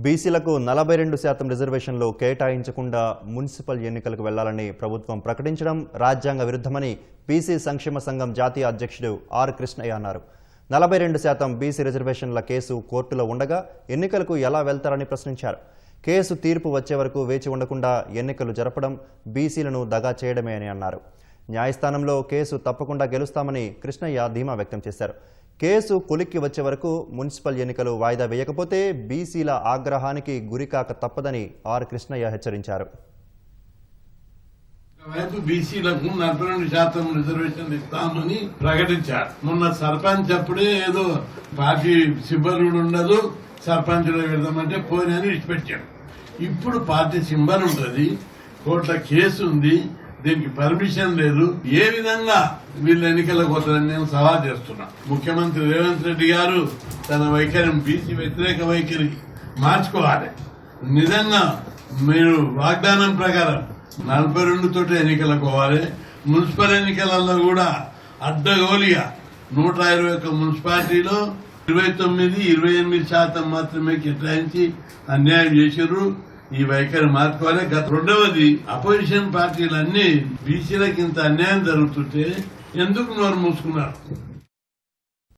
బీసీలకు 42% రిజర్వేషన్లు కేటాయించకుండా మున్సిపల్ ఎన్నికలకు వెళ్లాలని ప్రభుత్వం ప్రకటించడం రాజ్యాంగ విరుద్ధమని బీసీ సంక్షేమ సంఘం జాతీయ అధ్యక్షుడు ఆర్ కృష్ణయ్య అన్నారు. 42% బీసీ రిజర్వేషన్ల కేసు కోర్టులో ఉండగా ఎన్నికలకు ఎలా వెళ్తారని ప్రశ్నించారు. కేసు తీర్పు వచ్చే వరకు వేచి ఉండకుండా ఎన్నికలు జరపడం బీసీలను దగా చేయడమే అని అన్నారు. న్యాయస్థానంలో కేసు తప్పకుండా గెలుస్తామని కృష్ణయ్య ధీమా వ్యక్తం చేశారు. కేసు కొలిక్కి వచ్చే వరకు మున్సిపల్ ఎన్నికలు వాయిదా వేయకపోతే బీసీల ఆగ్రహానికి గురికాక తప్పదని ఆర్ కృష్ణయ్య హెచ్చరించారు. బీసీలకు 42% రిజర్వేషన్లు ఇస్తామని ప్రకటించారు. మొన్న సర్పంచ్ అప్పుడే ఏదో పార్టీ సింబల్ ఉండదు, సర్పంచ్లో పెడదామంటే పోయినని విడిచిపెట్టాడు. ఇప్పుడు పార్టీ సింబల్ ఉంటుంది, కోర్టుల కేసు ఉంది, దీనికి పర్మిషన్ లేదు. ఏ విధంగా వీళ్ళు ఎన్నికలకు పోతారని నేను సవాల్ చేస్తున్నా. ముఖ్యమంత్రి రేవంత్ రెడ్డి గారు తన వైఖరి బీసీ వ్యతిరేక వైఖరి మార్చుకోవాలి. నిజంగా మీరు వాగ్దానం ప్రకారం 42 తోటి ఎన్నికలకు పోవాలి. మున్సిపల్ ఎన్నికలలో కూడా అడ్డగోలిగా 121 మున్సిపాలిటీలో 29-28% మాత్రమే కేటాయించి అన్యాయం చేశారు. ఈ వైఖరి మార్చుకోవాలి. రెండవది, అపోజిషన్ పార్టీలన్నీ బీసీలకు ఇంత అన్యాయం జరుగుతుంటే ఎందుకు నోరు మూసుకున్నారు?